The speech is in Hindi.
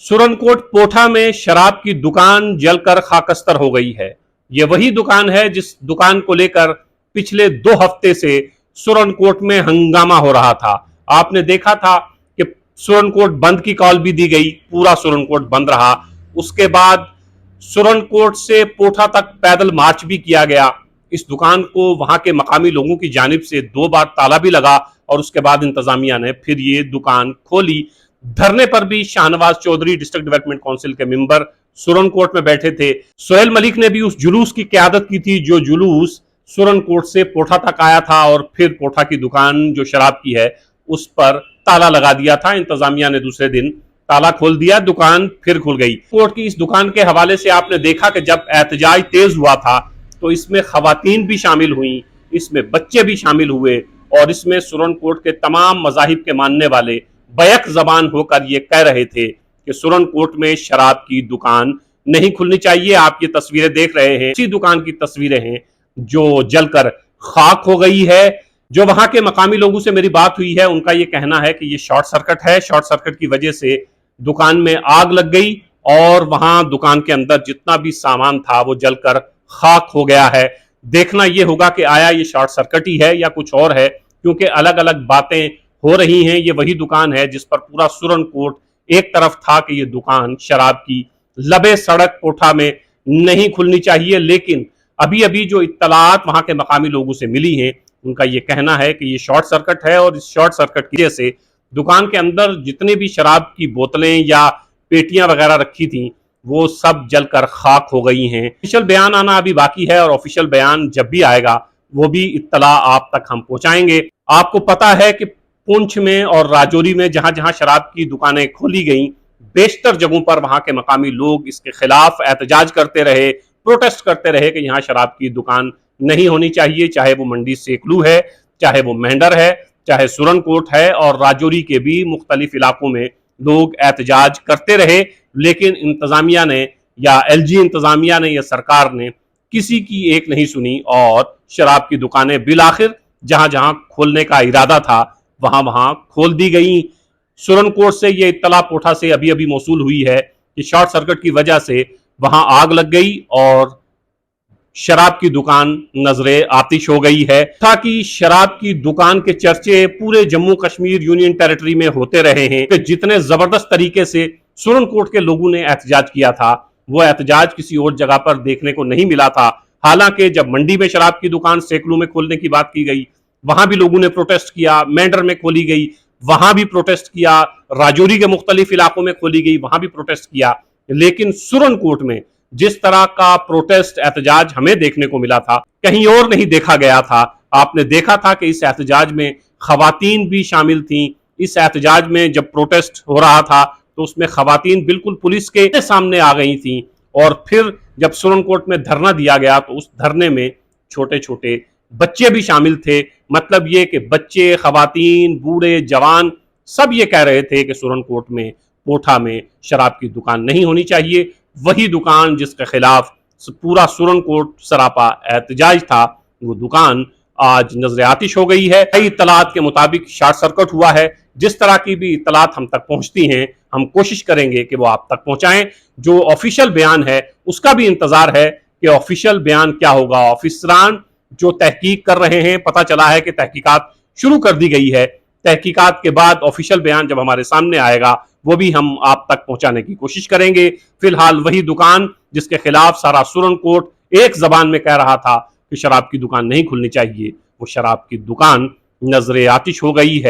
सुरनकोट पोठा में शराब की दुकान जलकर खाकस्तर हो गई है। यह वही दुकान है जिस दुकान को लेकर पिछले 2 हफ्ते से सुरनकोट में हंगामा हो रहा था। आपने देखा था कि सुरनकोट बंद की कॉल भी दी गई, पूरा सुरनकोट बंद रहा। उसके बाद सुरनकोट से पोठा तक पैदल मार्च भी किया गया। इस दुकान को वहां के मकामी लोगों की जानिब से 2 बार ताला भी लगा और उसके बाद इंतजामिया ने फिर ये दुकान खोली। धरने पर भी Shahnawaz Chaudhary district development council के मेंबर सुरनकोट में बैठे थे। सोहेल मलिक ने भी उस जुलूस की क़यादत की थी जो जुलूस सुरनकोट से पोठा तक आया था और फिर पोठा की दुकान जो शराब की है उस पर ताला लगा दिया था। इंतजामिया ने दूसरे दिन ताला खोल दिया, दुकान फिर खुल गई। कोर्ट की इस दुकान के हवाले से आपने देखा कि जब एहतजाज तेज हुआ था तो इसमें खवातीन भी शामिल हुई, इसमें बच्चे भी शामिल हुए और इसमें सुरनकोट के तमाम मज़ाहिब के मानने वाले बैक जबान होकर ये कह रहे थे कि सुरनकोट में शराब की दुकान नहीं खुलनी चाहिए। आप ये तस्वीरें देख रहे हैं, इसी दुकान की तस्वीरें हैं जो जलकर खाक हो गई है। जो वहां के मकामी लोगों से मेरी बात हुई है उनका ये कहना है कि ये शॉर्ट सर्किट है, शॉर्ट सर्किट की वजह से दुकान में आग लग गई और वहां दुकान के अंदर जितना भी सामान था वो जलकर खाक हो गया है। देखना यह होगा कि आया ये शॉर्ट सर्किट ही है या कुछ और है, क्योंकि अलग अलग बातें हो रही हैं। ये वही दुकान है जिस पर पूरा सुरनकोट एक तरफ था कि ये दुकान शराब की लबे सड़क पोठा में नहीं खुलनी चाहिए, लेकिन अभी अभी जो इत्तलात वहां के मकामी लोगों से मिली हैं उनका ये कहना है कि ये शॉर्ट सर्किट है और इस शॉर्ट सर्किट की वजह से दुकान के अंदर जितने भी शराब की बोतलें या पेटियां वगैरह रखी थी वो सब जलकर खाक हो गई हैं। ऑफिशियल बयान आना अभी बाकी है और ऑफिशियल बयान जब भी आएगा वो भी इत्तला आप तक हम पहुंचाएंगे। आपको पता है कि पुंछ में और राजौरी में जहां जहां शराब की दुकानें खोली गई, बेशतर जगहों पर वहां के मकामी लोग इसके खिलाफ एहतजाज करते रहे, प्रोटेस्ट करते रहे कि यहाँ शराब की दुकान नहीं होनी चाहिए, चाहे वो मंडी सेकलू है, चाहे वो मेंढर है, चाहे सुरनकोट है। और राजौरी के भी मुख्तलिफ इलाकों में लोग एहतजाज करते रहे, लेकिन इंतजामिया ने या एलजी इंतजामिया ने या सरकार ने किसी की एक नहीं सुनी और शराब की दुकानें बिलाखिर जहां जहां खोलने का इरादा था वहां वहां खोल दी गई। सुरनकोट से ये इत्तला पोठा से अभी अभी मौसूल हुई है कि शॉर्ट सर्किट की वजह से वहां आग लग गई और शराब की दुकान नजरे आतिश हो गई है। ताकि शराब की दुकान के चर्चे पूरे जम्मू कश्मीर यूनियन टेरिटरी में होते रहे हैं कि जितने जबरदस्त तरीके से सुरनकोट के लोगों ने एहतजाज किया था वो एहतजाज किसी और जगह पर देखने को नहीं मिला था। हालांकि जब मंडी में शराब की दुकान सेकलू में खोलने की बात की गई वहां भी लोगों ने प्रोटेस्ट किया, मेंढर में खोली गई वहां भी प्रोटेस्ट किया, राजौरी के मुख्तलिफ इलाकों में खोली गई वहां भी प्रोटेस्ट किया, लेकिन सुरनकोट में जिस तरह का प्रोटेस्ट एहतजाज हमें देखने को मिला था कहीं और नहीं देखा गया था। आपने देखा था कि इस एहतजाज में खवातीन भी शामिल थीं। इस एहतजाज में जब प्रोटेस्ट हो रहा था तो उसमें खवातीन बिल्कुल पुलिस के सामने आ गई थीं और फिर जब सुरनकोट में धरना दिया गया तो उस धरने में छोटे छोटे बच्चे भी शामिल थे। मतलब ये कि बच्चे, खवातीन, बूढ़े, जवान सब ये कह रहे थे कि सुरनकोट में पोठा में शराब की दुकान नहीं होनी चाहिए। वही दुकान जिसके खिलाफ पूरा सुरनकोट सरापा एहतजाज था वो दुकान आज नजर आतिश हो गई है। कई इत्तलात के मुताबिक शॉर्ट सर्किट हुआ है। जिस तरह की भी इत्तलात हम तक पहुंचती हैं हम कोशिश करेंगे कि वो आप तक पहुंचाएं। जो ऑफिशियल बयान है उसका भी इंतजार है कि ऑफिशियल बयान क्या होगा। ऑफिसरान जो तहकीक कर रहे हैं, पता चला है कि तहकीकात शुरू कर दी गई है। तहकीकात के बाद ऑफिशियल बयान जब हमारे सामने आएगा वो भी हम आप तक पहुंचाने की कोशिश करेंगे। फिलहाल वही दुकान जिसके खिलाफ सारा सुरनकोट एक जबान में कह रहा था कि शराब की दुकान नहीं खुलनी चाहिए, वो शराब की दुकान नजरे आतिश हो गई है।